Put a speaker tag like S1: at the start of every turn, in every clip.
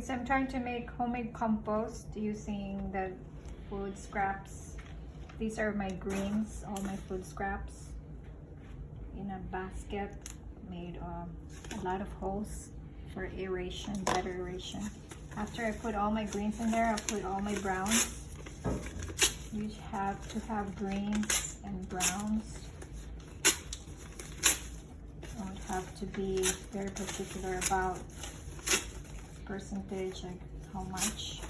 S1: So I'm trying to make homemade compost using the food scraps. These are my greens, all my food scraps in a basket. Made a lot of holes for aeration, better aeration. After I put all my greens in there, I'll put all my browns. You have to have greens and browns. Don't have to be very particular about percentage, like how much,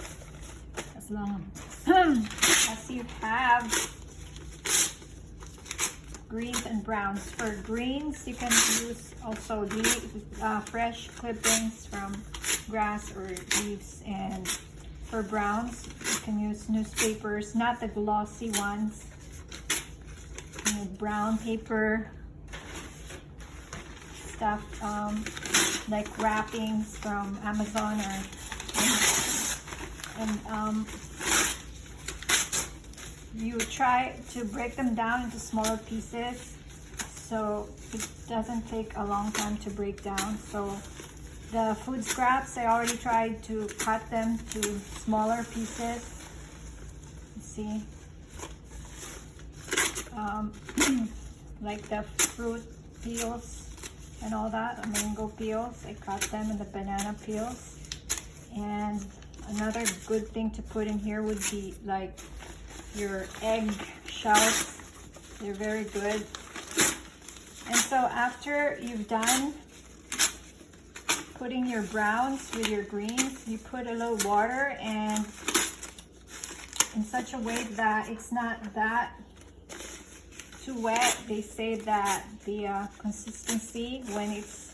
S1: as long as you have greens and browns. For greens, you can use also the fresh clippings from grass or leaves, and for browns you can use newspapers, not the glossy ones. You know, brown paper stuff, like wrappings from Amazon, and you try to break them down into smaller pieces so it doesn't take a long time to break down. So the food scraps, I already tried to cut them to smaller pieces. You see, like the fruit peels and all that, the mango peels, I cut them, and the banana peels. And another good thing to put in here would be like your egg shells. They're very good. And so after you've done putting your browns with your greens, you put a little water, and in such a way that it's not that too wet. They say that the consistency, when it's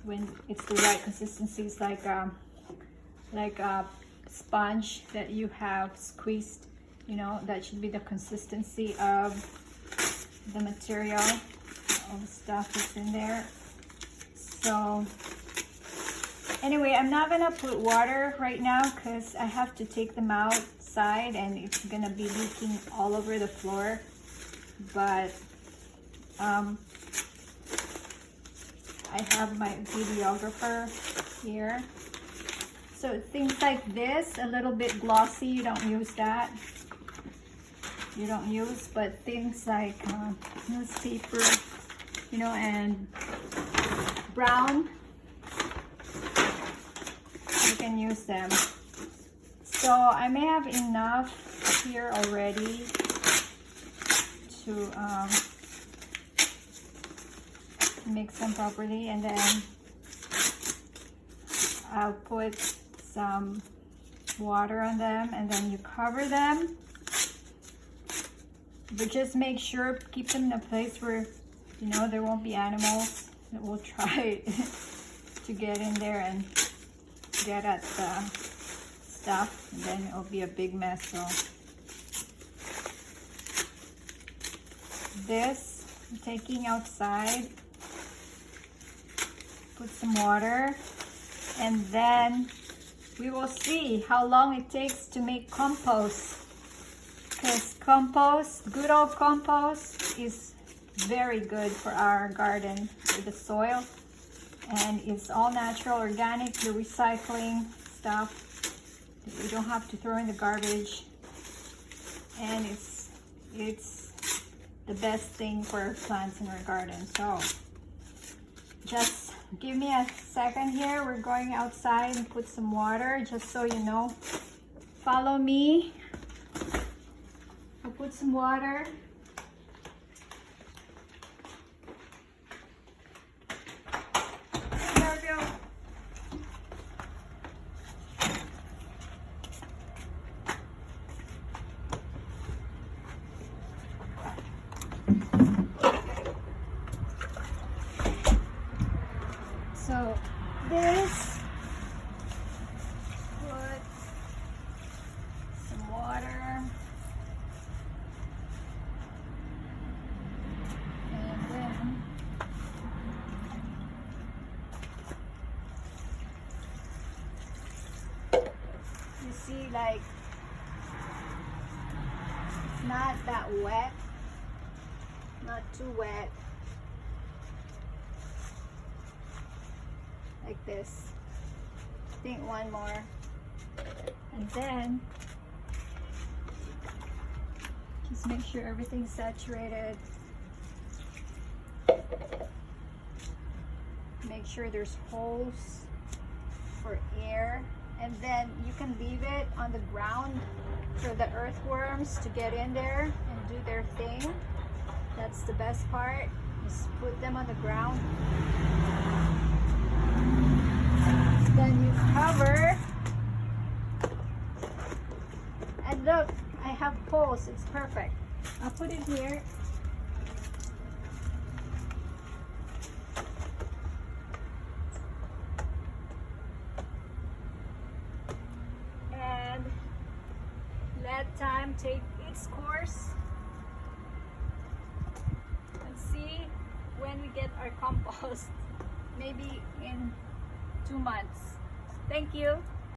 S1: the right consistency, is like a sponge that you have squeezed. You know, that should be the consistency of the material, all the stuff that's in there. So anyway, I'm not gonna put water right now because I have to take them outside and it's gonna be leaking all over the floor. But I have my videographer here. So things like this, a little bit glossy, you don't use that. You don't use, but things like newspaper, you know, and brown, you can use them. So I may have enough here already to mix them properly, and then I'll put some water on them, and then you cover them. But just make sure, keep them in a place where, you know, there won't be animals that will try to get in there and get at the stuff, and then it'll be a big mess. So this I'm taking outside, put some water, and then we will see how long it takes to make compost. Because compost, good old compost, is very good for our garden, for the soil, and it's all natural, organic. You're recycling stuff that you don't have to throw in the garbage, and it's the best thing for our plants in our garden. So just give me a second here. We're going outside and put some water, just so you know. Follow me. I'll put some water. There we go. So this, put some water. See, like, it's not that wet, not too wet, like this. think one more. And then just make sure everything's saturated. Make sure there's holes for air, and then you can leave it on the ground for the earthworms to get in there and do their thing. That's the best part. Just put them on the ground. Then you cover. And look, I have poles. It's perfect. I'll put it here. And let time take its course. Let's see when we get our compost. Maybe in 2 months. Thank you.